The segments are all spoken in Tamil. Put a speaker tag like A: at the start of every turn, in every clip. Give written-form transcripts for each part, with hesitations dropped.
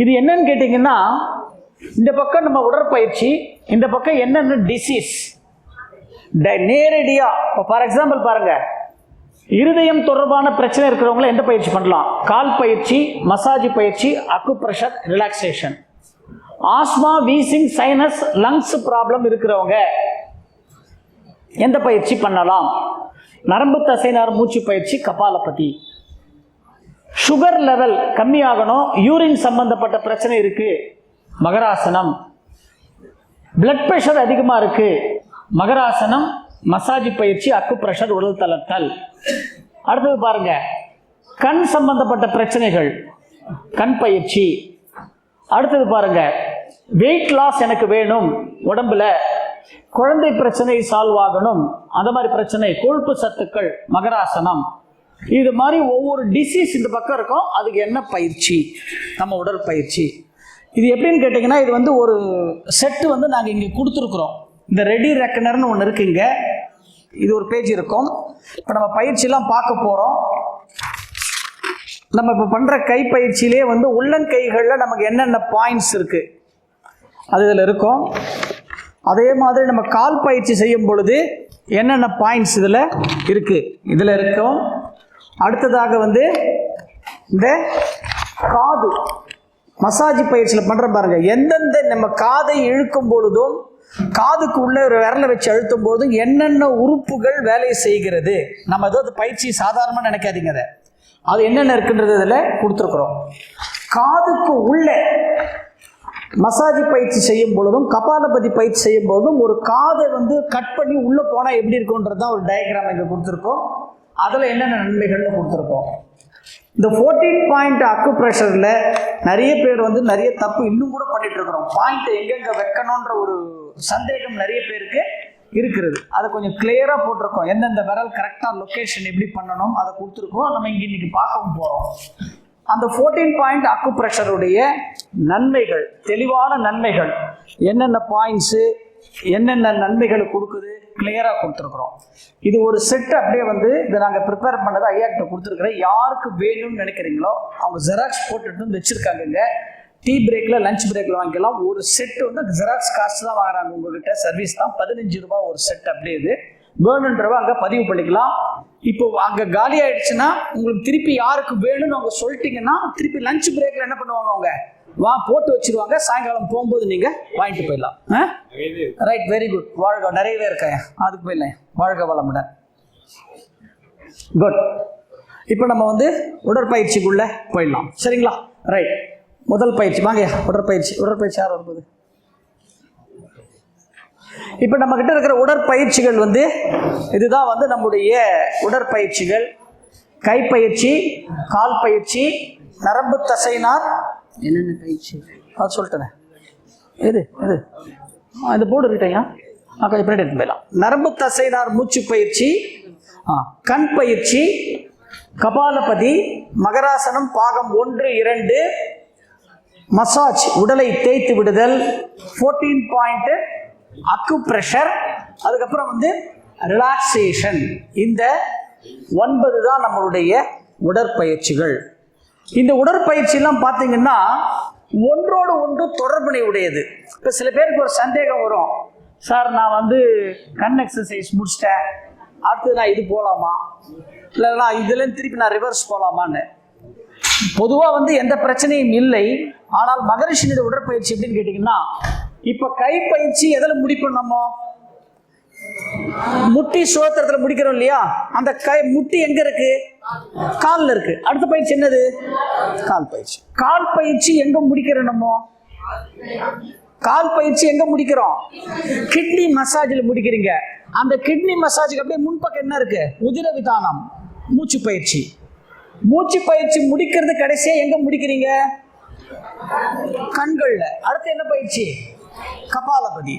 A: இது என்னன்னு கேட்டிங்கன்னா, இந்த பக்கம் நம்ம உடற்பயிற்சி, இந்த பக்கம் என்னென்ன டிசீஸ் நேரடியாக. இப்போ ஃபார் எக்ஸாம்பிள் பாருங்க, இருதயம் தொடர்பான பிரச்சனை இருக்கிறவங்கள எந்த பயிற்சி பண்ணலாம்? கால் பயிற்சி, மசாஜ் பயிற்சி, acupressure, relaxation. Asthma, wheezing, sinus, lungs problem இருக்கிறவங்க எந்த பயிற்சி பண்ணலாம்? நரம்பு தசைநார் மூச்சு பயிற்சி, கபாலபதி. சுகர் லெவல் கம்மியாகணும், யூரின் சம்பந்தப்பட்ட பிரச்சனை இருக்கு, மகராசனம். பிளட் பிரஷர் அதிகமாக இருக்கு, மகராசனம், மசாஜ் பயிற்சி, அக்குப்ரெஷர், உடல் தளர்த்தல். அடுத்தது பாருங்க, கண் சம்பந்தப்பட்ட பிரச்சனைகள், கண் பயிற்சி. அடுத்தது பாருங்க, வெயிட் லாஸ் எனக்கு வேணும், உடம்புல குழந்தை பிரச்சனை சால்வ் ஆகணும், அந்த மாதிரி பிரச்சனை, கொழுப்பு சத்துக்கள், மகராசனம். இது மாதிரி ஒவ்வொரு டிசீஸ் இந்த பக்கம் இருக்கும், அதுக்கு என்ன பயிற்சி? நம்ம உடற்பயிற்சி. இது எப்படின்னு கேட்டிங்கன்னா, இது வந்து ஒரு செட்டு வந்து நாங்கள் இங்கே கொடுத்துருக்குறோம். இந்த ரெடி ரெக்கனர்னு ஒன்று இருக்குங்க, இது ஒரு பேஜ் இருக்கும். இப்போ நம்ம பயிற்சியெல்லாம் பார்க்க போகிறோம். நம்ம இப்போ பண்ணுற கை பயிற்சியிலே வந்து உள்ளங்கைகளில் நமக்கு என்னென்ன பாயிண்ட்ஸ் இருக்குது அது இதில் இருக்கும். அதே மாதிரி நம்ம கால் பயிற்சி செய்யும் பொழுது என்னென்ன பாயிண்ட்ஸ் இதில் இருக்குது இதில் இருக்கும். அடுத்ததாக வந்து இந்த காது மசாஜ் பயிற்சியில் பண்ணுற பாருங்கள், எந்தெந்த நம்ம காதை இழுக்கும் பொழுதும் காதுக்கு உள்ள ஒரு விரலை வச்சு அழுத்தும் பொழுதும் என்னென்ன உறுப்புகள் வேலை செய்கிறது. நம்ம ஏதாவது பயிற்சி சாதாரணமாக நினைக்காதீங்க, அது என்னென்ன இருக்குன்றது இதில் கொடுத்துருக்குறோம். காதுக்கு உள்ள மசாஜ் பயிற்சி செய்யும் பொழுதும் கபாலபதி பயிற்சி செய்யும் பொழுதும் ஒரு காதை வந்து கட் பண்ணி உள்ளே போனால் எப்படி இருக்குன்றது தான் ஒரு டயக்ராம் இங்கே கொடுத்துருக்கோம். அதில் என்னென்ன நன்மைகள்னு கொடுத்துருக்கோம். இந்த 14 பாயிண்ட் அக்குப்ரெஷரில் நிறைய பேர் வந்து நிறைய தப்பு இன்னும் கூட பண்ணிட்டு இருக்கிறோம். பாயிண்ட் எங்கெங்கே வைக்கணுன்ற ஒரு சந்தேகம் நிறைய பேருக்கு இருக்கிறது. அதை கொஞ்சம் கிளியராக போட்டிருக்கோம். எந்தெந்த விரல் கரெக்டாக லொக்கேஷன் எப்படி பண்ணணும் அதை கொடுத்துருக்கோம். நம்ம இங்கே இன்னைக்கு பார்க்கவும் போகிறோம். அந்த 14 பாயிண்ட் அக்குப்ரெஷருடைய நன்மைகள், தெளிவான நன்மைகள், என்னென்ன பாயிண்ட்ஸு என்னென்ன நன்மைகளை கொடுக்குது கிளியராக கொடுத்துருக்குறோம். இது ஒரு செட் அப்படியே வந்து இதை நாங்கள் ப்ரிப்பேர் பண்ணதை ஐயாக்கிட்ட கொடுத்துருக்குறேன். யாருக்கு வேணும்னு நினைக்கிறீங்களோ அவங்க ஜெராக்ஸ் போட்டுட்டு வந்து வச்சுருக்காங்கங்க. டீ பிரேக்கில் லஞ்ச் பிரேக்கில் வாங்கிக்கலாம். ஒரு செட்டு வந்து ஜெராக்ஸ் காசு தான் வாங்குறாங்க உங்ககிட்ட, சர்வீஸ் தான் 15 ரூபா ஒரு செட். அப்படியே இது வேணுன்றவ அங்கே பதிவு பண்ணிக்கலாம். இப்போ அங்கே காலி ஆயிடுச்சுன்னா உங்களுக்கு திருப்பி யாருக்கு வேணும்னு அவங்க சொல்லிட்டீங்கன்னா திருப்பி லஞ்ச் பிரேக்கில் என்ன பண்ணுவாங்க, அவங்க போட்டு வச்சிருவாங்க. சாயங்காலம் போகும்போது நீங்கள் வாங்கிட்டு போயிடலாம். Right, very good. வாழ்க, நிறையவே இருக்கேன், அதுக்கு போயிடலாம். வாழ்க வளமுடன். குட். இப்போ நம்ம வந்து உடற்பயிற்சிக்குள்ளே போயிடலாம், சரிங்களா? ரைட், முதல் பயிற்சி வாங்க. உடற்பயிற்சி யார் வரும்போது இப்போ நம்மக்கிட்ட இருக்கிற உடற்பயிற்சிகள் வந்து இதுதான் வந்து நம்முடைய உடற்பயிற்சிகள். கைப்பயிற்சி, கால் பயிற்சி, நரம்பு தசைநார், என்னென்ன பயிற்சி அது சொல்லிட்டேன். இது இந்த போர்டு இருக்கிட்டேங்க, கொஞ்சம் பின்னாடி எடுத்து போயிடலாம். நரம்பு தசைநார் மூச்சு பயிற்சி, கண் பயிற்சி, கபாலபதி, மகராசனம் பாகம் 1, 2, மசாஜ் உடலை தேய்த்து விடுதல், 14 பாயிண்ட் அக்குப்ரெஷர், அதுக்கப்புறம் வந்து ரிலாக்ஸேஷன். இந்த 9 தான் நம்மளுடைய உடற்பயிற்சிகள். இந்த உடற்பயிற்சியெல்லாம் பார்த்தீங்கன்னா ஒன்றோடு ஒன்று தொடர்பினை உடையது. இப்போ சில பேருக்கு ஒரு சந்தேகம் வரும், சார் நான் வந்து கண் எக்ஸசைஸ் முடிச்சிட்டேன், அடுத்து நான் இது போகலாமா, இல்லைன்னா இதுலேருந்து திருப்பி நான் ரிவர்ஸ் போகலாமான்னு. பொதுவாக வந்து எந்த பிரச்சனையும் இல்லை. ஆனால் மகரிஷினுடைய உடற்பயிற்சி எப்படின்னு கேட்டிங்கன்னா, இப்போ கைப்பயிற்சி எதில் முடிப்போம், நம்ம முட்டி சோத்திரத்தில் முடிக்கிறோம் இல்லையா? அந்த முட்டி எங்க இருக்கு? காலில் இருக்கு. அடுத்த பயிற்சி என்னது? கால் பயிற்சி. கால் பயிற்சி எங்க முடிக்கிறோம் நம்ம? கால் பயிற்சி எங்க முடிக்கிறோம்? கிட்னி மசாஜில் முடிக்கிறீங்க. அந்த கிட்னி மசாஜுக்கு அப்படியே முன்பக்கம் என்ன இருக்கு? உதிர விதானம், மூச்சு பயிற்சி. மூச்சு பயிற்சி முடிக்கிறது கடைசியா எங்க முடிக்கிறீங்க? கண்கள்ல. அடுத்து என்ன பயிற்சி? கபாலபதி.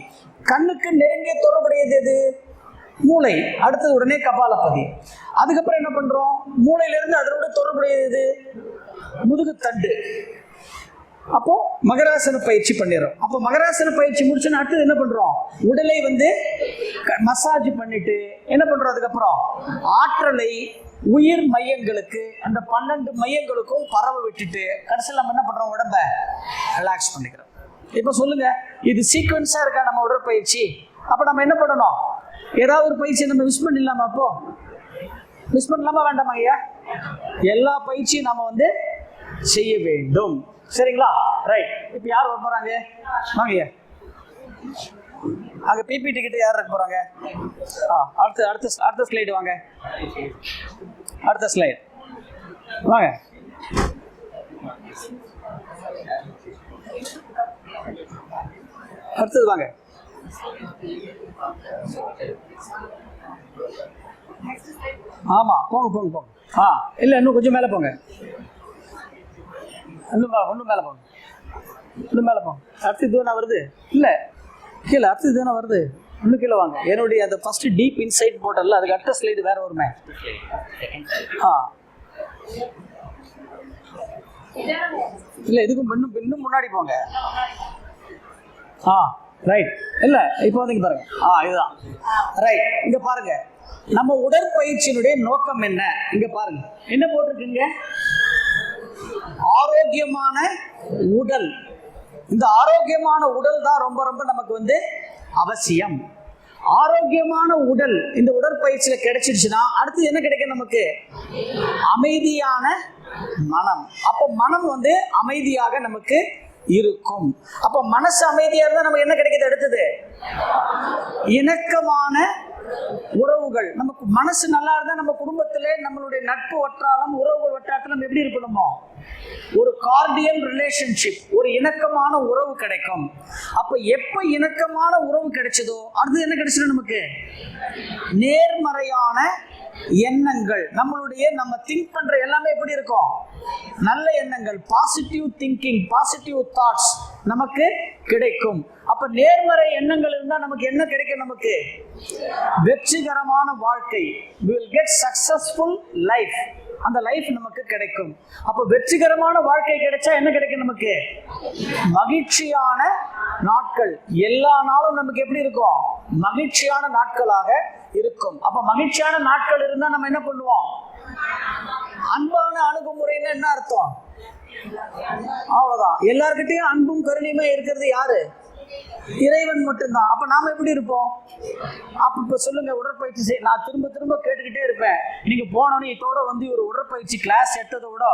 A: கண்ணுக்கு நெருங்கிய தொடர்புடையது எது? மூளை. அடுத்தது உடனே கபாலபதி. அதுக்கப்புறம் என்ன பண்றோம்? மூளையிலிருந்து அதோட தொடர்புடையது முதுகுத்தண்டு. அப்போ மகராசன பயிற்சி பண்ணிடுறோம். அப்போ மகராசன பயிற்சி முடிச்சுன்னு அடுத்தது என்ன பண்றோம்? உடலை வந்து மசாஜ் பண்ணிட்டு என்ன பண்றோம்? அதுக்கப்புறம் ஆற்றலை உயிர் மையங்களுக்கு, அந்த 12 மையங்களுக்கும் பரவ விட்டுட்டு கடைசியில் நம்ம என்ன பண்றோம், உடம்ப ரிலாக்ஸ் பண்ணிக்கிறோம். இப்போ சொல்லுங்க, இது சீக்வன்ஸா இருக்கா நம்ம உடற்பயிற்சி? அப்ப நம்ம என்ன பண்ணணும்? ஏதாவது ஒரு பயிற்சியை நம்ம மிஸ் பண்ணிடலாமா? அப்போ மிஸ் பண்ணலாமா வேண்டாமா ஐயா? எல்லா பயிற்சியும் நம்ம வந்து செய்ய வேண்டும். சரிங்களா? ரைட். இப்போ யார் வர போறாங்க? வாங்க ஐயா. அங்க பிபிடி கிட்ட யார் இருக்க போறாங்க? அடுத்த அடுத்த அடுத்த ஸ்லைடு வாங்க. அடுத்த ஸ்லைடு வாங்க. அடுத்தது வாங்க. ஆமா, போங்க போங்க போங்க. இல்ல இன்னும் கொஞ்சம் மேல போங்க. இன்னும் மேல போங்க. இன்னும் மேல போங்க. அடுத்து இதுனா வருது இல்ல கீழே, அடுத்து இதுனா வருது. இன்னும் கீழே வாங்க. என்னுடைய அந்த ஃபர்ஸ்ட் டீப் இன்சைட் போட்டல, அதுக்கு அடுத்த ஸ்லைடு வேற வருமே. இல்ல இதுக்கும் இன்னும் முன்னாடி போங்க. ரைட். இல்ல இப்போ வந்து இங்க பாருங்க. இதுதான் ரைட். இங்க பாருங்க, நம்ம உடற்பயிற்சியினுடைய நோக்கம் என்ன? இங்க பாருங்க என்ன போட்டிருக்கீங்க, ஆரோக்கியமான உடல். இந்த ஆரோக்கியமான உடல் தான் ரொம்ப ரொம்ப நமக்கு வந்து அவசியம். ஆரோக்கியமான உடல் இந்த உடற்பயிற்சியில கிடைச்சிருச்சுன்னா அடுத்து என்ன கிடைக்கும் நமக்கு? அமைதியான மனம். அப்போ மனம் வந்து அமைதியாக நமக்கு இருக்கும். அப்ப மனசு அமைதியா இருந்தா நமக்கு என்ன கிடைக்குது? அடுத்தது இணக்கமான உறவுகள். நமக்கு மனசு நல்லா இருந்தா நம்ம குடும்பத்திலே நம்மளுடைய நட்பு வட்டாரம், உறவுகள் வட்டாரத்தில் நம்ம எப்படி இருக்கணுமோ, ஒரு கார்டியல் ரிலேஷன்ஷிப், ஒரு இணக்கமான உறவு கிடைக்கும். அப்ப எப்ப இணக்கமான உறவு கிடைச்சதோ அடுத்து என்ன கிடைச்சிடும் நமக்கு? நேர்மறையான எண்ணங்கள். நம்ம திங்க் பண்ற எல்லாமே எப்படி இருக்கும்? நல்ல எண்ணங்கள், பாசிட்டிவ் திங்கிங், பாசிட்டிவ் தாட்ஸ் நமக்கு கிடைக்கும். அப்ப நேர்மறை எண்ணங்கள் இருந்தா நமக்கு என்ன கிடைக்கும்? நமக்கு வெற்றிகரமான வாழ்க்கை. we will get successful life. அந்த லைஃப் நமக்கு கிடைக்கும். அப்ப வெற்றிகரமான வாழ்க்கை கிடைச்சா என்ன கிடைக்கும் நமக்கு? மகிழ்ச்சியான நாட்கள். எல்லா நாளும் நமக்கு எப்படி இருக்கும்? மகிழ்ச்சியான நாட்களாக இருக்கும். அப்ப மகிழ்ச்சியான நாட்கள் இருந்தா நம்ம என்ன பண்ணுவோம்? அன்பான அணுகுமுறைன்னு என்ன அர்த்தம்? அவ்வளவுதான். எல்லார்கிட்டையும் அன்பும் கருணையுமே இருக்கிறது யாரு? இறைவன் மட்டும்தான். அப்ப நாம எப்படி இருப்போம்? அப்ப இப்ப சொல்லுங்க, உடற்பயிற்சி செய்ய நான் திரும்ப திரும்ப கேட்டுக்கிட்டே இருப்பேன். நீங்க போனோன்னு இதோட வந்து ஒரு உடற்பயிற்சி கிளாஸ் எடுத்ததை விட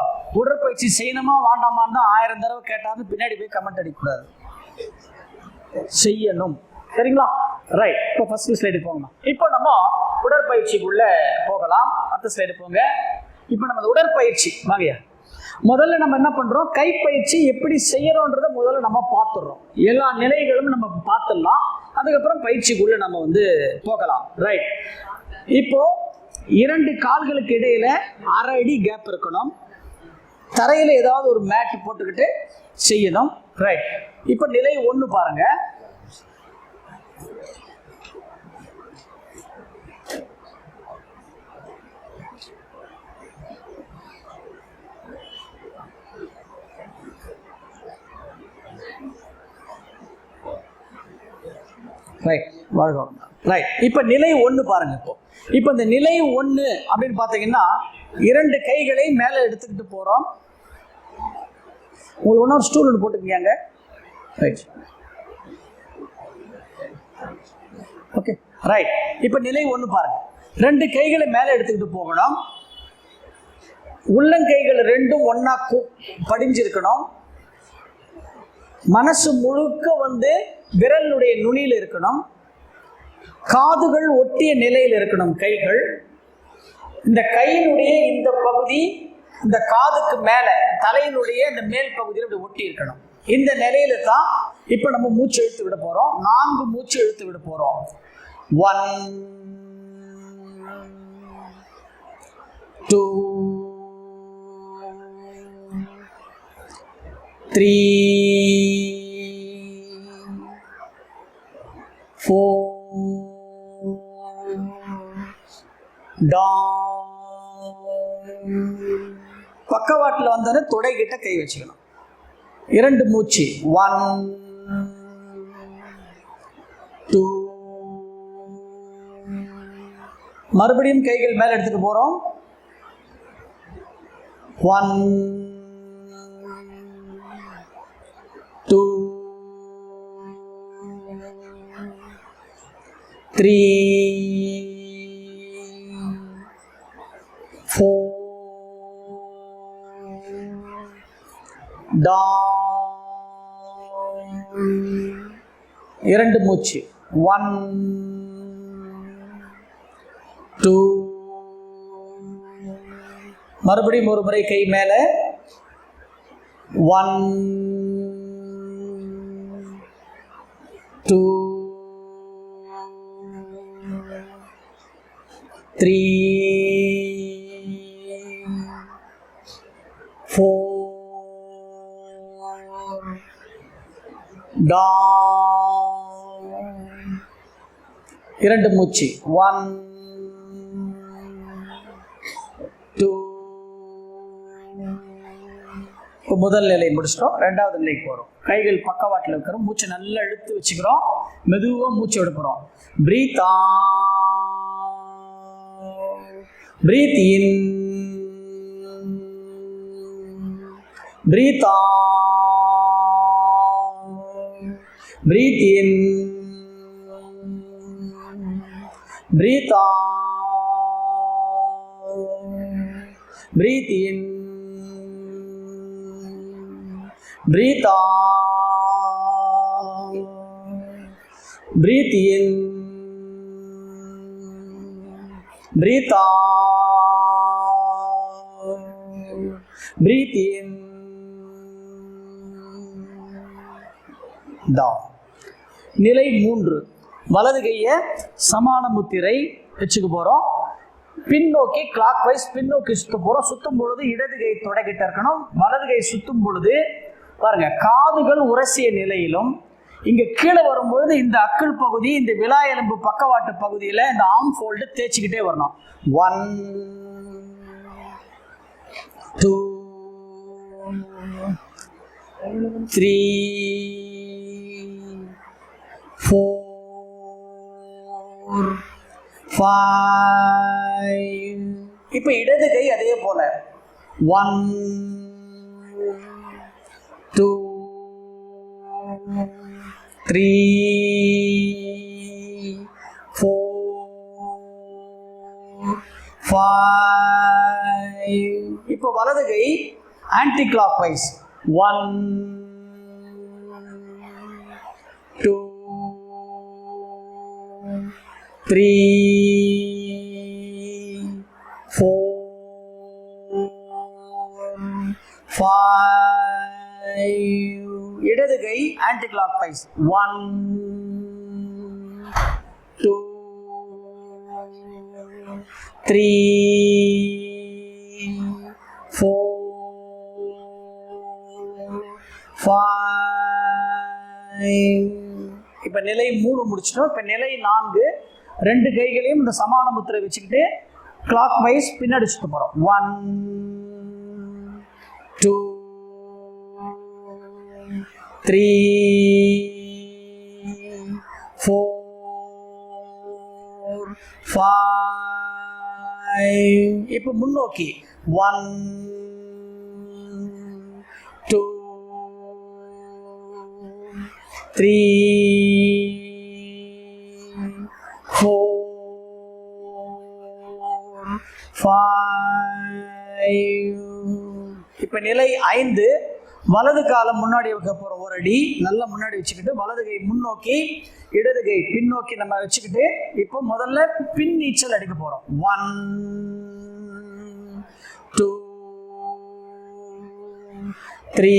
A: உடற்பயிற்சி செய்யணுமா வேண்டாமான்னு தான் 1000 தடவை கேட்டாலும் பின்னாடி போய் கமெண்ட் அடிக்கக்கூடாது, செய்யணும். சரிங்களா? ரைட். இப்போ ஃபர்ஸ்ட் ஸ்லைடு போங்கம்மா. இப்போ நம்ம உடற்பயிற்சிக்குள்ள போகலாம். அடுத்த ஸ்லைடு போங்க. இப்போ நம்ம உடற்பயிற்சி வாங்கய்யா. முதல்ல நம்ம என்ன பண்றோம்? கைப்பயிற்சி எப்படி செய்யறோன்றத முதல்ல நம்ம பார்த்துடுறோம். எல்லா நிலைகளும் நம்ம பார்த்துடலாம். அதுக்கப்புறம் பயிற்சிக்குள்ள நம்ம வந்து போகலாம். ரைட். இப்போ 2 கால்களுக்கு இடையில 1/2 அடி கேப் இருக்கணும். தரையில ஏதாவது ஒரு மேட் போட்டுக்கிட்டு செய்யணும். ரைட். இப்போ நிலை 1 பாருங்க. ரைட். வாழ்க. ரைட். இப்போ நிலை 1 பாருங்க. இப்போ இந்த நிலை 1 அப்படின்னு பார்த்தீங்கன்னா 2 கைகளை மேலே எடுத்துக்கிட்டு போகிறோம். உங்களுக்கு ஒன்றா ஸ்டூல் ஒன்று போட்டுக்கங்க. ரைட். ஓகே. ரைட். இப்போ நிலை 1 பாருங்க. 2 கைகளை மேலே எடுத்துக்கிட்டு போகணும். உள்ளங்கைகள் 2ம் ஒன்றா படிஞ்சிருக்கணும். மனசு முழுக்க வந்து விரலுடைய நுனியில் இருக்கணும். காதுகள் ஒட்டிய நிலையில் இருக்கணும் கைகள். இந்த கையினுடைய இந்த பகுதி இந்த காதுக்கு மேல தலையினுடைய இந்த மேல் பகுதியில் இப்படி ஒட்டி இருக்கணும். இந்த நிலையில தான் இப்போ நம்ம மூச்சு இழுத்து விட போறோம். 4 மூச்சு இழுத்து விட போறோம். 1 2 3 4 பக்கவாட்டில் வந்தோடனே தொடைகிட்ட கை வச்சுக்கணும். 2 மூச்சு. 1 2 மறுபடியும் கைகள் மேலே எடுத்துட்டு போறோம். 1 2 3 4 down. 2 மூச்சு. 1 2 மறுபடியும் ஒரு முறை கை மேலே. 1 2 3 4 down. 2 மூச்சு. 1 2. இப்போ முதல் நிலை முடிச்சிட்டோம். ரெண்டாவது நிலைக்கு போகிறோம். கைகள் பக்கவாட்டில் இருக்கிறோம். மூச்சை நல்லா இழுத்து வச்சுக்கிறோம். மெதுவாக மூச்சு எடுக்கிறோம். Breath breath in breath breath in breath breath in breathe out, breathe in, breathe out, breathe in, down. நிலை 3. வலது கையை சமான முத்திரை வச்சுக்க போகிறோம். பின்னோக்கி கிளாக் வைஸ் பின்னோக்கி சுத்த போகிறோம். சுற்றும் பொழுது இடது கை தொடக்கிட்ட இருக்கணும். வலது கை சுற்றும் பொழுது பாருங்க, காதுகள் உரசிய நிலையிலும் இங்கே கீழே வரும்பொழுது இந்த அக்கிள் பகுதி, இந்த விலா எலும்பு பக்கவாட்டு பகுதியில் இந்த ஆர்ம் ஃபோல்டு தேய்ச்சிக்கிட்டே வரணும். 1 2 3 4 5. இப்போ இடது கை அதே போல 1 2 3 4 5. இப்போ வலது கை ஆன்டி கிளாக் வைஸ் 1 2 3 4 5. இடது கை ஆன்டி கிளாக் வைஸ் 1 2 3 4 5. இப்போ நிலை 3 முடிச்சிட்டோம். இப்போ நிலை 4. 2 கைகளையும் இந்த சமான முத்திரை வச்சுக்கிட்டு கிளாக் வைஸ் பின்னாடி சுத்த போகிறோம். 1 2 3 4 5. இப்போ முன்னோக்கி 1 2 3 4 5. இப்போ நிலை 5. வலது காலம் முன்னாடி வைக்க போகிறோம். ஒரு அடி நல்லா முன்னாடி வச்சுக்கிட்டு வலது கை முன்னோக்கி இடது கை பின்னோக்கி நம்ம வச்சுக்கிட்டு இப்போ முதல்ல பின் நீச்சல் அடிக்க போகிறோம். 1 2 3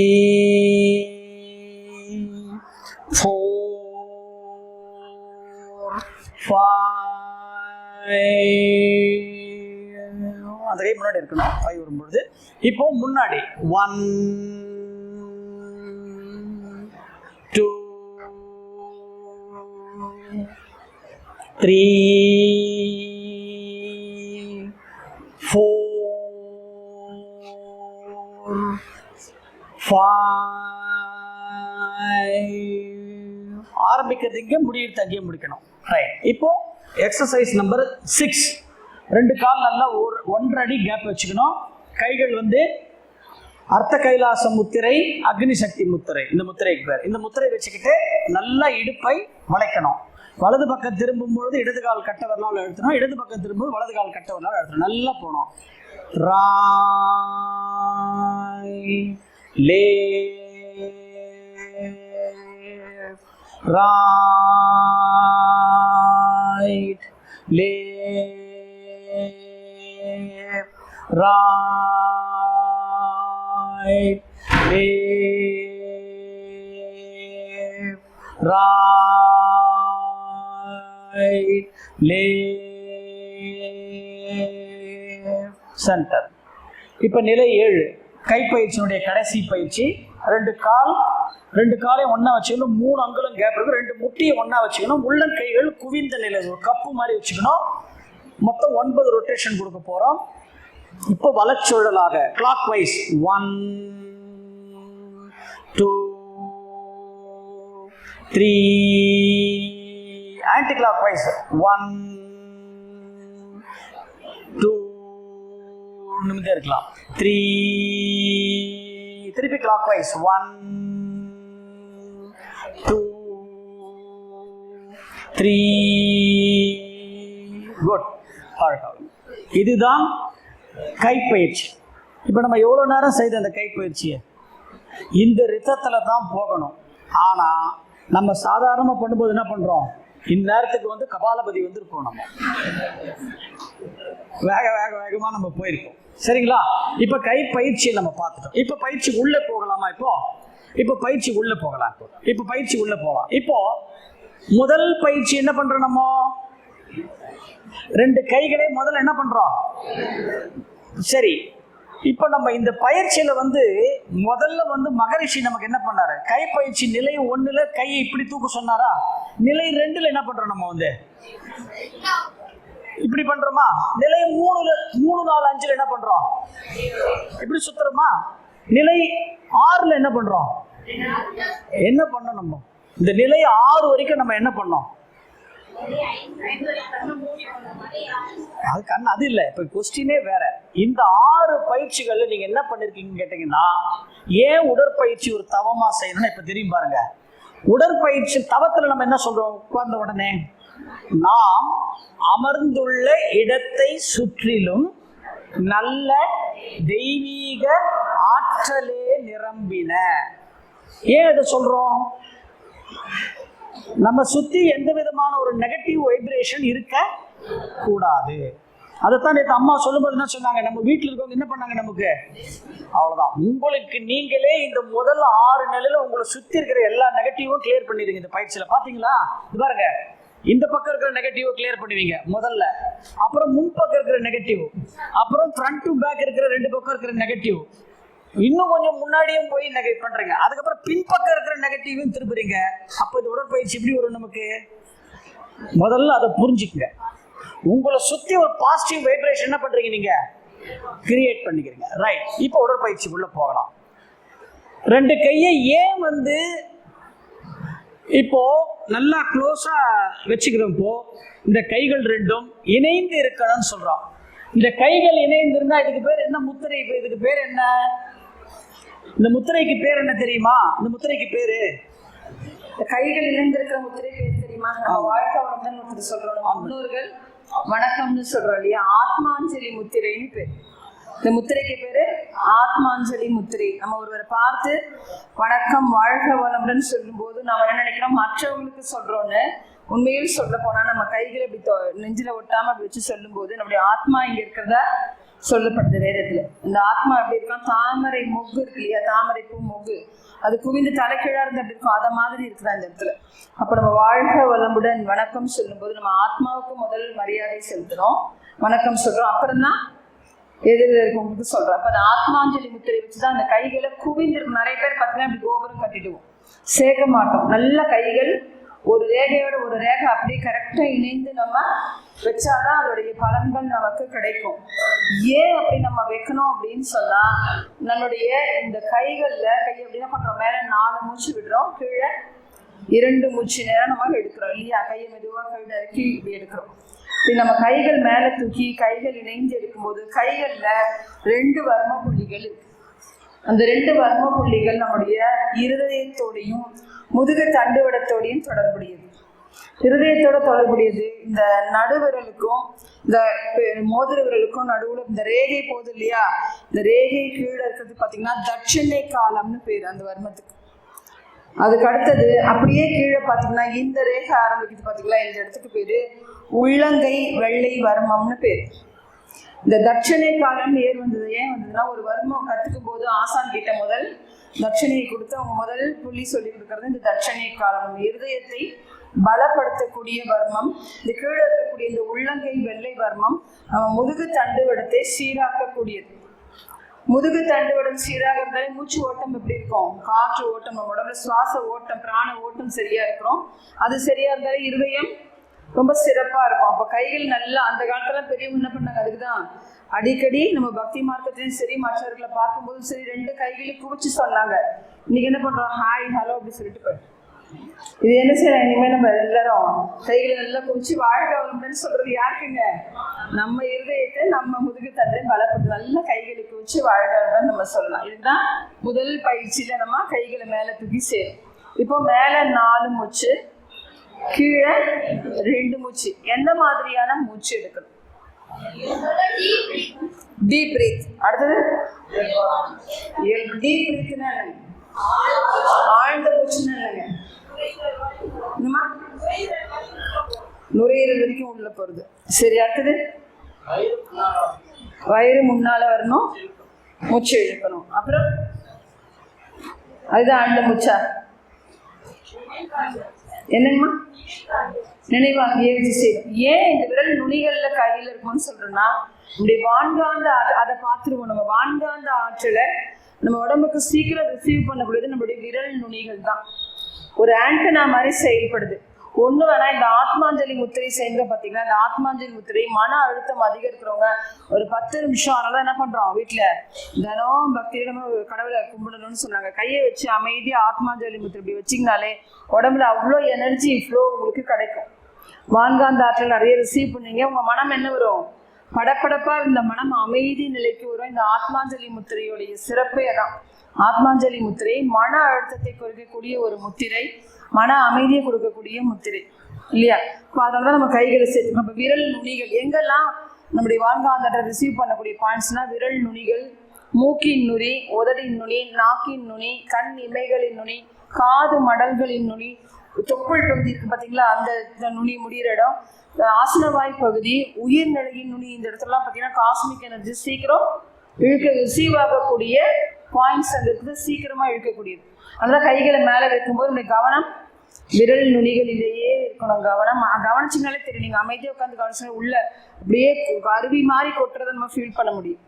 A: 4 5. அந்த கை முன்னாடி இருக்கணும். 5 வரும்பொழுது இப்போ முன்னாடி 1 2 3 4 5. ஆரம்பிக்கிறது இங்கே, முடியிறது அங்கேயே முடிக்கணும். ரைட். இப்போ எக்ஸசைஸ் நம்பர் 6. 2 கால் நல்லா 1.5 அடி கேப் வச்சுக்கணும். கைகள் வந்து அர்த்த கைலாச முத்திரை, அக்னி சக்தி முத்திரை, இந்த முத்திரைக்கு பேர். இந்த முத்திரை வச்சுக்கிட்டு நல்லா இடுப்பை வளைக்கணும். வலது பக்கம் திரும்பும் பொழுது இடது கால் கட்ட வரலால் அழுத்தணும், இடது பக்கம் திரும்பும் வலது கால் கட்ட வரலால் அழுத்தணும். நல்லா போனோம். Right left, right, left, right, left, center. இப்போ நிலை 7 கைப்பயிற்சியினுடைய கடைசி பயிற்சி. ரெண்டு காலையும் ஒன்றா வச்சுக்கணும், 3 அங்குலம் கேப் இருக்கும், 2 முட்டியை ஒன்றா வச்சுக்கணும், உள்ளங்கைகள் குவிந்த நிலை, ஒரு கப்பு மாதிரி வச்சுக்கணும். மொத்தம் 9 ரொட்டேஷன் கொடுக்க போகிறோம். இப்போ வலச்சுழலாக clock wise 1 2 3, anti clock wise 1 2 நிமிடம் இருக்கலாம், 3, திருப்பி கிளாக் வைஸ் 1 2 3. குட். இதுதான் கைப்பயிற்சி. இப்போ நம்ம எவ்வளோ நேரம் செய்த அந்த கைப்பயிற்சியை இந்த ரித்தத்தில் தான் போகணும். ஆனால் நம்ம சாதாரணமாக பண்ணும்போது என்ன பண்ணுறோம், இந்நேரத்துக்கு வந்து கபாலபதி வந்துருக்கோம், நம்ம வேகமாக நம்ம போயிருக்கோம். சரிங்களா? இப்போ கைப்பயிற்சியை நம்ம பார்த்துட்டோம். இப்போ பயிற்சி உள்ளே போகலாமா? இப்போ பயிற்சி உள்ளே போகலாம். இப்போ பயிற்சி உள்ளே போகலாம். இப்போ முதல் பயிற்சி என்ன பண்ணுறோம், நம்ம 2 கைகளை முதல்ல என்ன பண்றோம்? சரி, இப்போ நம்ம இந்த பயிற்சியில வந்து முதல்ல வந்து மகரிஷி நமக்கு என்ன பண்ணாரு, கைப்பயிற்சி நிலை 1ல கையை இப்படி தூக்க சொன்னாரா? நிலை 2ல என்ன பண்றோம், நம்ம வந்து இப்படி பண்றோமா? நிலை 3, 4, 5ல என்ன பண்றோம், இப்படி சுத்துறோமா? நிலை 6ல என்ன பண்றோம், என்ன பண்ணோம் நம்ம இந்த நிலை 6 வரைக்கும் நம்ம என்ன பண்ணோம்? அது கண்ணு அது இல்லை. இப்போ கொஸ்டினே வேற. இந்த 6 பயிற்சிகள்ல நீங்க என்ன பண்ணிருக்கீங்கன்னு கேட்டீங்கன்னா, ஏன் உடற்பயிற்சி ஒரு தவமா செய்யணும்னு இப்ப தெரியும் பாருங்க. உடற்பயிற்சி தவத்துல நம்ம என்ன சொல்றோம், உட்கார்ந்த உடனே நாம் அமர்ந்துள்ள இடத்தை சுற்றிலும் நல்ல தெய்வீக ஆற்றலே நிரம்பின. ஏன் இதை சொல்றோம்? நம்ம சுத்தி எந்த விதமான ஒரு நெகட்டிவ் வைப்ரேஷன் இருக்க கூடாது. அதைத்தான் நேற்று அம்மா சொல்லும்போது என்ன சொன்னாங்க, நம்ம வீட்டில் இருக்கவங்க என்ன பண்ணாங்க, நமக்கு அவ்வளோதான், உங்களுக்கு நீங்களே இந்த முதல் 6 நிலையில உங்களை சுற்றி இருக்கிற எல்லா நெகட்டிவும் கிளியர் பண்ணிடுங்க. இந்த பயிற்சியில் பார்த்தீங்களா, இது பாருங்க, இந்த பக்கம் இருக்கிற நெகட்டிவ் கிளியர் பண்ணுவீங்க முதல்ல, அப்புறம் முன்பக்கம் இருக்கிற நெகட்டிவ், அப்புறம் ஃப்ரண்ட் டு பேக் இருக்கிற 2 பக்கம் இருக்கிற நெகட்டிவ், இன்னும் கொஞ்சம் முன்னாடியும் போய் நெகட்டிவ் பண்றீங்க, அதுக்கப்புறம் பின்பக்கம் இருக்கிற நெகட்டிவும் திருப்புறீங்க. அப்போ இந்த உடற்பயிற்சி எப்படி வரும் நமக்கு? முதல்ல அதை புரிஞ்சுக்குங்க. உங்களை சுத்தி ஒரு பாசிட்டிவ் வைப்ரேஷன் என்ன பண்றீங்க, நீங்க கிரியேட் பண்ணிக்கிறீங்க. ரைட். இப்போ உடற்பயிற்சிக்குள்ள போகலாம். 2 கையை ஏன் வந்து இப்போ நல்லா க்ளோஸா வச்சுக்கிறப்போ இந்த கைகள் 2ம் இணைந்து இருக்கணும்னு சொல்றோம். இந்த கைகள் இணைந்து இருந்தா இதுக்கு பேர் என்ன முத்திரை? இப்போ இதுக்கு பேர் என்ன? இந்த முத்திரைக்கு பேர் என்ன தெரியுமா? இந்த முத்திரைக்கு பேரு
B: கைகள் இணைந்திருக்கிற முத்திரை பேர் தெரியுமா? நம்ம வாழ்க்கை வளம்னு சொல்றோம், முன்னோர்கள் வணக்கம்னு சொல்றோம் இல்லையா? ஆத்மாஞ்சலி முத்திரைன்னு பேர். இந்த முத்திரைக்கு பேரு ஆத்மாஞ்சலி முத்திரை. நம்ம ஒருவரை பார்த்து வணக்கம் வாழ்க வளமுடன் சொல்லும் போது நம்ம என்ன நினைக்கிறோம், மற்றவங்களுக்கு சொல்றோன்னு. உண்மையில் சொல்ல போனா நம்ம கைகளை இப்படி நெஞ்சில ஒட்டாம அப்படி வச்சு சொல்லும் போது நம்முடைய ஆத்மா இங்க இருக்கிறதா சொல்லப்படுது வேதத்துல. இந்த ஆத்மா எப்படி இருக்கும், தாமரை மொக்கு இருக்கு இல்லையா, தாமரை பூ மொக்கு, அது குவிந்து தலைக்கீழா இருந்து அப்படி இருக்கும், அதை மாதிரி இருக்குதா இந்த இடத்துல. அப்ப நம்ம வாழ்க வளமுடன் வணக்கம் சொல்லும் போது நம்ம ஆத்மாவுக்கு முதல் மரியாதை செலுத்துறோம், வணக்கம் சொல்றோம், அப்புறம் தான் எதிரில் இருக்கவங்களுக்கு சொல்றோம். அப்ப அந்த ஆத்மாஞ்சலி முத்திரை வச்சுதான் அந்த கைகளை குவிந்திருக்கும். நிறைய பேர் பார்த்தீங்கன்னா அப்படி கோபுரம் கட்டிடுவோம், சேர்க்க மாட்டோம். நல்ல கைகள் ஒரு ரேகையோட ஒரு ரேகை அப்படியே கரெக்டா இணைந்து நம்ம வச்சாதான் அதோடைய பலன்கள் நமக்கு கிடைக்கும். ஏன் அப்படி நம்ம வைக்கணும் அப்படின்னு சொன்னா, நம்மளுடைய இந்த கைகள்ல கை அப்படின்னா பண்றோம், மேல 4 மூச்சு விடுறோம், கீழே 2 மூச்சு நேரம் நம்ம எடுக்கிறோம் இல்லையா? கையை மெதுவா கீழே இறக்கி இப்படி எடுக்கிறோம். இப்படி நம்ம கைகள் மேல தூக்கி கைகள் இணைந்து எடுக்கும்போது கைகள்ல 2 வர்ம புள்ளிகள் இருக்கு. அந்த 2 வர்ம புள்ளிகள் நம்முடைய இருதயத்தோடையும் முதுகு தண்டுவடத்தோடையும் தொடர்புடையது. இருதயத்தோட தொடர்புடையது. இந்த நடுவிரலுக்கும் இந்த மோதிர விரலுக்கும் நடுவுல இந்த ரேகை போகுது இல்லையா, இந்த ரேகை கீழே இருக்கிறது பார்த்தீங்கன்னா தட்சிணை காலம்னு பேர் அந்த வர்மத்துக்கு. அதுக்கு அடுத்தது அப்படியே கீழே பார்த்தீங்கன்னா இந்த ரேகை ஆரம்பிக்குது பார்த்தீங்களா, இந்த இடத்துக்கு பேரு உள்ளங்கை வெள்ளை வர்மம்னு பேர். இந்த தட்சிணை காலம் ஏன் வந்ததுன்னா ஒரு வர்மம் கற்றுக்கும் போது ஆசான் கிட்ட முதல் தட்சிணையை கொடுத்து அவங்க முதல் புள்ளி சொல்லி கொடுக்கறது இந்த தட்சிணை காலம். இருதயத்தை பலப்படுத்தக்கூடிய வர்மம். இந்த கீழே இருக்கக்கூடிய இந்த உள்ளங்கை வெள்ளை வர்மம் நம்ம முதுகு தண்டுவடத்தை சீராக்கக்கூடியது. முதுகு தண்டுவடம் சீராக இருந்தாலே மூச்சு ஓட்டம் எப்படி இருக்கும், காற்று ஓட்டம், நம்ம உடம்புல சுவாச ஓட்டம் பிராண ஓட்டம் சரியா இருக்கிறோம். அது சரியா இருந்தாலே இருதயம் ரொம்ப சிறப்பா இருக்கும். அப்ப கைகள் நல்லா அந்த காலத்துல பெரியவங்க என்ன பண்ணாங்க, அதுக்குதான் அடிக்கடி நம்ம பக்தி மார்க்கத்திலையும் சரி மற்றவர்களை பார்க்கும்போதும் சரி 2 கைகளையும் குவிச்சு சொன்னாங்க. இன்னைக்கு என்ன பண்றோம், ஹாய் ஹலோ அப்படி சொல்லிட்டு போய் இது என்ன செய்யலாம், இனிமேல் நம்ம எல்லாரும் கைகளை நல்லா குவிச்சு வாழ்க்கை வரணும்னு சொல்றது யாருக்குங்க, நம்ம இருதயத்தை நம்ம முதுகு தண்டை பலப்படுத்த நல்ல கைகளை குவிச்சு வாழ்க்கை நம்ம சொல்லலாம். இதுதான் முதல் பயிற்சியில நம்ம கைகளை மேல தூக்கி சேரும். இப்போ மேல 4 மூச்சு, கீழே 2 மூச்சு. எந்த மாதிரியான மூச்சு எடுக்கணும், டீப் பிரீத். அடுத்தது டீப் பிரீத்னா என்னங்க, ஆழ்ந்த மூச்சுன்னா என்னங்க, நுரையீரல் வரைக்கும் உள்ள போறது. சரி, அடுத்தது வயிறு முன்னால வரணும், மூச்சு இழுக்கணும். அப்புறம் அதுதான் ஆழ்ந்த மூச்சா என்னங்கம்மா, நினைவா ஏற்றி செய்யும். ஏன் இந்த விரல் நுனிகள்ல கையில இருக்கும்னு சொல்றேன்னா, இப்படி வான்காந்த அதை பார்த்துருவோம். நம்ம வான்காந்த ஆற்றலை நம்ம உடம்புக்கு சீக்கிரம் ரிசீவ் பண்ணக்கூடியது நம்மளுடைய விரல் நுனிகள் தான். ஒரு ஆண்டனா மாதிரி செயல்படுது. ஒண்ணு வேணா இந்த ஆத்மாஞ்சலி முத்திரை செய்யுங்க. பார்த்தீங்கன்னா இந்த ஆத்மாஞ்சலி முத்திரை மன அழுத்தம் அதிகம் இருக்கிறவங்க ஒரு 10 நிமிஷம் ஆனாலும் என்ன பண்றோம், வீட்டுல தினம் பக்தியிடமா கடவுளை கும்பிடணும்னு சொன்னாங்க. கையை வச்சு அமைதியா ஆத்மாஞ்சலி முத்திரை இப்படி வச்சிங்கனாலே உடம்புல அவ்வளோ எனர்ஜி ஃப்ளோ உங்களுக்கு கிடைக்கும். வான்காந்த ஆற்றல் நிறைய ரிசீவ் பண்ணீங்க. உங்க மனம் என்ன வரும், படப்படப்பா இந்த மனம் அமைதி நிலைக்கு வரும். இந்த ஆத்மாஞ்சலி முத்திரையுடைய சிறப்பே தான். ஆத்மாஞ்சலி முத்திரை மன அழுத்தத்தை குறைக்கக்கூடிய ஒரு முத்திரை, மன அமைதியை கொடுக்கக்கூடிய முத்திரை இல்லையா. இப்போ அதனால நம்ம கைகளை சேர்த்து நம்ம விரல் நுனிகள் எங்கெல்லாம் நம்முடைய வான்காந்த ரிசீவ் பண்ணக்கூடிய பாயிண்ட்ஸ்னா விரல் நுனிகள், மூக்கின் நுனி, உதடின் நுனி, நாக்கின் நுனி, கண் இமைகளின் நுனி, காது மடல்களின் நுனி, தொப்புள் பகுதி இருக்கு பார்த்தீங்களா, அந்த நுனி முடிகிற இடம், ஆசனவாய் பகுதி, உயிர்நிலையின் நுனி. இந்த இடத்துலலாம் பார்த்தீங்கன்னா காஸ்மிக் எனர்ஜி சீக்கிரம் ரிசீவ் ஆகக்கூடிய பாயிண்ட்ஸ் அந்த இருக்குது, சீக்கிரமா இழுக்கக்கூடியது. அதனால கைகளை மேலே வைக்கும்போது உங்களுடைய கவனம் விரல் நுனிகளிலேயே இருக்கணும். கவனிச்சிங்கனாலே தெரியும். நீங்க அமைதியாக உட்காந்து கவனிச்சா உள்ள அப்படியே அருவி மாதிரி கொட்டுறதை நம்ம ஃபீல் பண்ண முடியும்.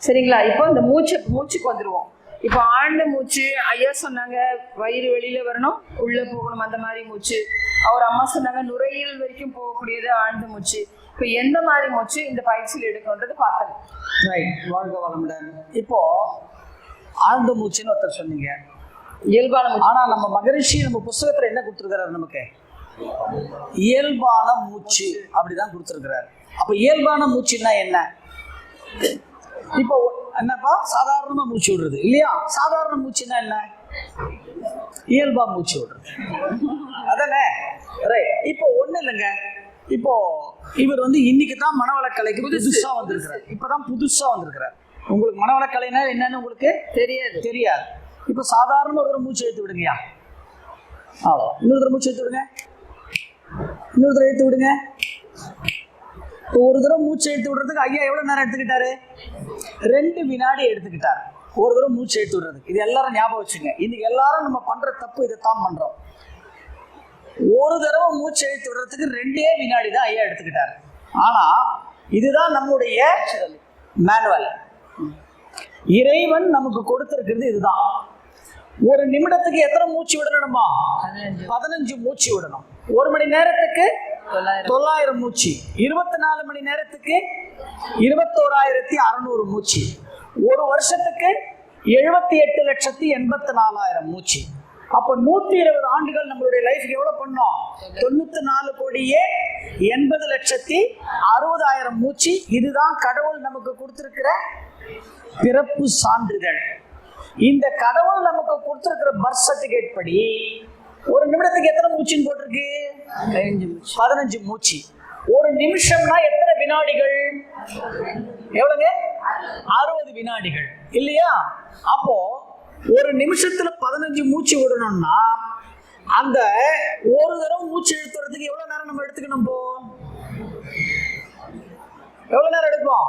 B: சரிங்களா. இப்போ இந்த மூச்சுக்கு வந்துடுவோம். இப்போ ஆழ்ந்த மூச்சு ஐயா சொன்னாங்க, வயிறு வெளியில வரணும் உள்ள போகணும், அந்த மாதிரி மூச்சு. அவர் அம்மா சொன்னாங்க நுரையீரல் வரைக்கும் போகக்கூடியது ஆழ்ந்த மூச்சு. இப்போ எந்த மாதிரி மூச்சு இந்த பயிற்சியில் எடுக்கணுன்றது பார்த்தேன்.
A: ரைட், வாழ்க வளமுடன். இப்போ ஆழ்ந்த மூச்சுன்னு ஒருத்தர் சொன்னீங்க,
B: இயல்பான மூச்சு.
A: ஆனால் நம்ம மகரிஷி நம்ம புஸ்தகத்தில் என்ன கொடுத்துருக்கிறாரு, நமக்கு இயல்பான மூச்சு அப்படிதான் கொடுத்துருக்கிறாரு. அப்போ இயல்பான மூச்சுன்னா என்ன, இப்போ என்னப்பா சாதாரணமா மூச்சு விடுறது இல்லையா. சாதாரண மூச்சுன்னா என்ன, இயல்பா மூச்சு விடுறது அதானே. ரைட். இப்போ ஒன்றும் இல்லைங்க, இப்போ இவர் இன்னைக்கு தான் மனவளக்கலைக்கு புதுசா வந்திருக்கிறார். இப்பதான் புதுசா வந்திருக்கிறார். உங்களுக்கு மனவளக்கலைனா என்னன்னு உங்களுக்கு தெரியாது. இப்போ சாதாரண ஒரு மூச்சு எடுத்து விடுங்கயா, அவ்வளோ. இன்னொரு மூச்சு எடுத்து விடுங்க, இன்னொரு தடவை எடுத்து விடுங்க. இப்போ ஒரு தடவை மூச்சு எடுத்து விடுறதுக்கு ஐயா எவ்வளோ நேரம் எடுத்துக்கிட்டாரு, 2 வினாடி எடுத்துக்கிட்டார் ஒரு தடவை மூச்சு எடுத்து விடுறதுக்கு. இது எல்லாரும் ஞாபகம் வச்சுங்க. இன்னைக்கு எல்லாரும் நம்ம பண்ற தப்பு இதைத்தான் பண்றோம். ஒரு தடவை மூச்சு எடுத்து விடுறதுக்கு 2 வினாடி தான் ஐயா எடுத்துக்கிட்டாரு. ஆனா இதுதான் நம்முடைய மேனுவல். இறைவன் நமக்கு கொடுத்திருக்கிறது இதுதான். ஒரு நிமிடத்துக்கு எத்தனை மூச்சு விடணுமா, 15 மூச்சு விடணும். 1 மணி நேரத்துக்கு 900 மூச்சு, 24 மணி நேரத்துக்கு 21,600 மூச்சு, ஒரு வருஷத்துக்கு 78,84,000 மூச்சு. அப்போ 120 ஆண்டுகள் நம்மளுடைய லைஃப்க்கு எவ்வளவு பண்ணோம், 94,80,60,000 மூச்சு. இதுதான் கடவுள் நமக்கு கொடுத்திருக்கிற பிறப்பு சான்றிதழ். இந்த கடவுள் நமக்கு கொடுத்திருக்கிற பர்த் சர்டிபிகேட் படி ஒரு நிமிடத்துக்கு எத்தனை மூச்சுன்னு போட்டிருக்கு? 15 மூச்சு. ஒரு நிமிஷம்னா எத்தனை வினாடிகள்? எவ்வளவுங்க? 60 வினாடிகள் இல்லையா? அப்போ ஒரு நிமிஷத்துல 15 மூச்சு விடணும்னா அந்த ஒரு தடவை மூச்சு இழுத்துறதுக்கு எவ்வளவு நேரம் நம்ம எடுத்துக்கணும்? எவ்வளவு நேரம் எடுப்போம்?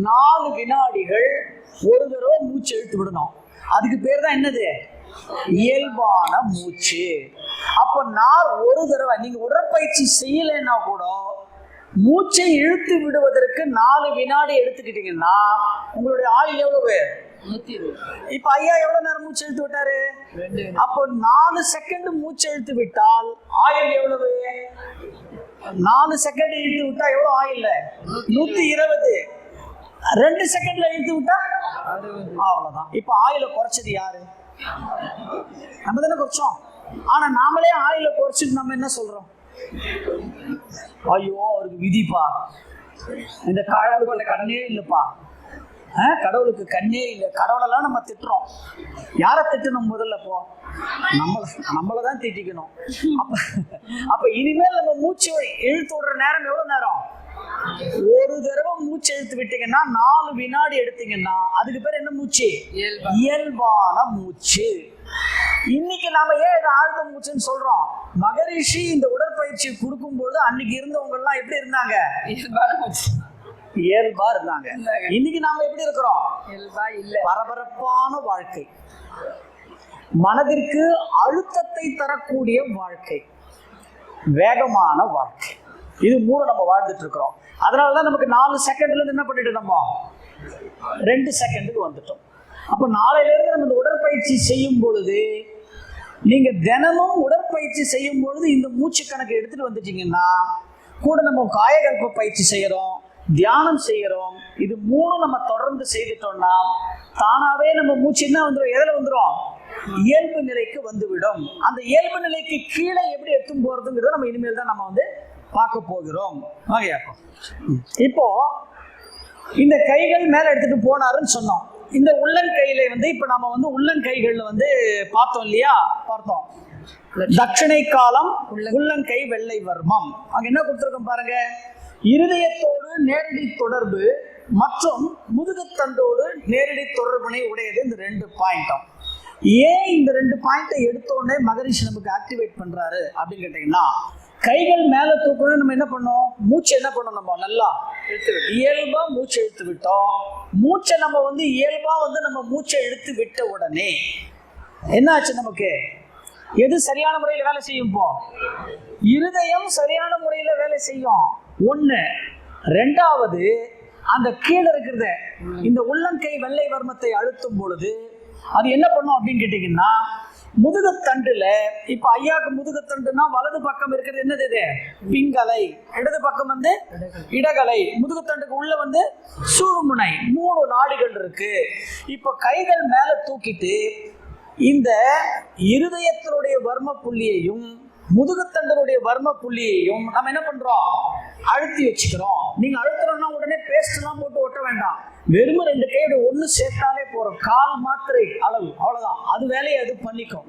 A: 4 வினாடிகள் ஒரு தடவை மூச்சு இழுத்து விடணும். அதுக்கு பேர் தான் என்னது? இயல்பான மூச்சு. அப்ப நான் ஒரு தடவை நீங்க உடற்பயிற்சி செய்யலைன்னா கூட மூச்சை இழுத்து விடுவதற்கு 4 வினாடி எடுத்துக்கிட்டீங்கன்னா உங்களுடைய ஆயுள் எவ்வளவு? இப்ப ஐயா எவ்வளவு நேரம் மூச்சு இழுத்து விட்டாரு? அப்போ 4 செகண்ட் மூச்சு இழுத்து விட்டால் ஆயுள் எவ்வளவு? 4 செகண்ட் இழுத்து விட்டா எவ்வளவு ஆயுள்? 120. 2 செகண்ட்ல இழுத்து விட்டா அவ்வளவுதான். இப்ப ஆயுளை குறைச்சது யாரு? நம்ம தானே குறைச்சோம். ஆனா நாமளே ஆயுளை குறைச்சிட்டு நம்ம என்ன சொல்றோம்? ஐயோ அவருக்கு விதிப்பா, இந்த கடவுளுக்கு கண்ணே இல்லப்பா, கடவுளுக்கு கண்ணே இல்லை. கடவுளெல்லாம் நம்ம திட்டுறோம். யாரை திட்டணும்? முதல்ல நம்மளதான் திட்டிக்கணும். அப்ப இனிமேல் நம்ம மூச்சு இழுத்து விடுற நேரம் எவ்வளவு நேரம்? ஒரு தடவை மூச்சு இழுத்து விட்டீங்கன்னா 4 வினாடி எடுத்தீங்கன்னா அதுக்கு பேர் என்ன மூச்சு? இயல்பான மூச்சு. இன்னைக்கு நாம ஏன் இதை ஆழ்ந்த மூச்சுன்னு சொல்றோம்? மகரிஷி இந்த உடற்பயிற்சி கொடுக்கும்போது அன்னைக்கு இருந்தவங்க எல்லாம் எப்படி இருந்தாங்க? இயல்பா இருந்தாங்க. இன்னைக்கு நாம எப்படி இருக்கிறோம்? பரபரப்பான வாழ்க்கை, மனதிற்கு அழுத்தத்தை தரக்கூடிய வாழ்க்கை, வேகமான வாழ்க்கை, இது 3 நம்ம வாழ்ந்துட்டு இருக்கிறோம். அதனாலதான் நமக்கு 4 செகண்ட்ல இருந்து என்ன பண்ணிட்டு நம்ம 2 செகண்டுக்கு வந்துட்டோம். அப்போ நாளையில இருந்து நம்ம இந்த உடற்பயிற்சி செய்யும் பொழுது நீங்க தினமும் உடற்பயிற்சி செய்யும் பொழுது இந்த மூச்சு கணக்கு எடுத்துட்டு வந்துட்டீங்கன்னா கூட நம்ம காயகல்ப பயிற்சி செய்யறோம், தியானம் செய்யறோம், இது 3 நம்ம தொடர்ந்து செய்துட்டோம்னா தானாவே நம்ம மூச்சு என்ன வந்துடும்? எதில் வந்துடும்? இயல்பு நிலைக்கு வந்துவிடும். அந்த இயல்பு நிலைக்கு கீழே எப்படி எடுத்து போறதுங்கிறத நம்ம இனிமேல் தான் நம்ம வந்து பார்க்க போகிறோம். இப்போ இந்த கைகள் மேல எடுத்துட்டு போனாருன்னு சொன்னோம். இந்த உள்ளங்கையில வந்து இப்ப நம்ம வந்து உள்ளங்கைகள்ல வந்து பார்த்தோம் இல்லையா? பார்த்தோம். தட்சிணை காலம் உள்ளங்கை வெள்ளை வர்மம். அங்க என்ன கொடுத்துருக்கோம் பாருங்க. இருதயத்தோடு நேரடி தொடர்பு மற்றும் முதுகுத்தண்டோடு நேரடி தொடர்பினை உடையது இந்த 2 பாயிண்ட்டும். ஏன் இந்த 2 பாயிண்டை எடுத்தோடனே மகரிஷி நமக்கு ஆக்டிவேட் பண்றாரு அப்படின்னு கேட்டீங்கன்னா, கைகள் மேல தூக்கணும். நம்ம என்ன பண்ணோம்? மூச்சு என்ன பண்ணோம்? நம்ம நல்லா இயல்பா மூச்சு இழுத்து விட்டோம். மூச்சை நம்ம வந்து இயல்பா வந்து நம்ம மூச்சை இழுத்து விட்ட உடனே என்ன ஆச்சு? நமக்கு எது சரியான முறையில் வேலை செய்யும்? இருதயம் சரியான முறையில் வேலை செய்யும். 1. 2வது அந்த கீழே இருக்கிறத இந்த உள்ளங்கை வெள்ளை வர்மத்தை அழுத்தும் பொழுது அது என்ன பண்ணும் அப்படின்னு கேட்டீங்கன்னா, முதுகுத்தண்டுல இப்ப ஐயாவுக்கு முதுகுத்தண்டுனா வலது பக்கம் இருக்கிறது என்னது? இது பிங்கலை. இடது பக்கம் வந்து இடகலை. முதுகுத்தண்டுக்கு உள்ள வந்து சூழ்முனை. 3 நாடிகள் இருக்கு. இப்ப கைகள் மேல தூக்கிட்டு இந்த இருதயத்தினுடைய வர்ம புள்ளியையும் முதுகுத்தண்டனுடைய வர்ம புள்ளியையும் நம்ம என்ன பண்றோம்? அழுத்தி வச்சுக்கிறோம். நீங்க அழுத்துறோம்னா உடனே பேஸ்ட் எல்லாம் போட்டு ஒட்ட வேண்டாம். வெறும் 2 கையோட ஒன்று சேர்த்தாலே போறோம். கால் மாத்திரை அளவு, அவ்வளவுதான். அது வேலையை அது பண்ணிக்கும்.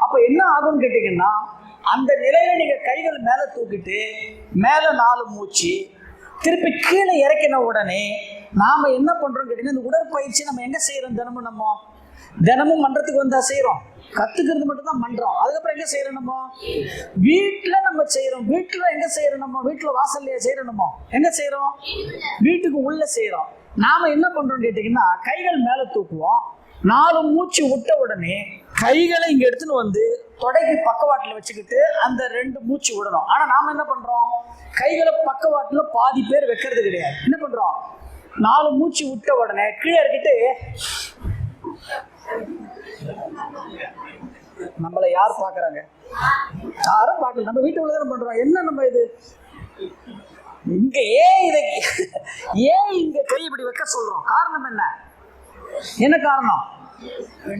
A: அப்ப என்ன ஆகும்னு கேட்டீங்கன்னா, அந்த நிலையில நீங்க கைகள் மேல தூக்கிட்டு மேல 4 மூச்சு திருப்பி கீழே இறக்கின உடனே நாம என்ன பண்றோம் கேட்டீங்கன்னா, இந்த உடற்பயிற்சி நம்ம எங்க செய்யறோம்? தினமும் மன்றத்துக்கு வந்தா செய்யறோம். கத்துக்கிறது மட்டும் தான் பண்றோம். அதுக்கப்புறம் எங்க செய்யறோம்? நம்ம வீட்டுல நம்ம செய்யறோம். வீட்டுல எங்க செய்யறோம்? நம்ம வீட்டுல வாசல்லையே செய்யறோம். நம்ம எங்க செய்யறோம்? வீட்டுக்கு உள்ள செய்யறோம். நாம என்ன பண்றோம் கேட்டீங்கன்னா, கைகள் மேல தூக்குவோம். 4 மூச்சு விட்ட உடனே கைகளை இங்க எடுத்துன்னு வந்து தொடைக்கு பக்கவாட்டுல வச்சுக்கிட்டு அந்த 2 மூச்சு விடணும். ஆனா நாம என்ன பண்றோம்? கைகளை பக்கவாட்டுல பாதி பேர் வைக்கிறது கிடையாது. என்ன பண்றோம்? 4 மூச்சு விட்ட உடனே கீழே இருக்கிட்டு நம்மளை யார் பாக்குறாங்க? யாரும் பார்க்கல. நம்ம வீட்டு உள்ளதான பண்றோம். என்ன நம்ம இது இங்க ஏன் இங்க கை இப்படி வைக்க சொல்றோம்? காரணம் என்ன? என்ன காரணம்?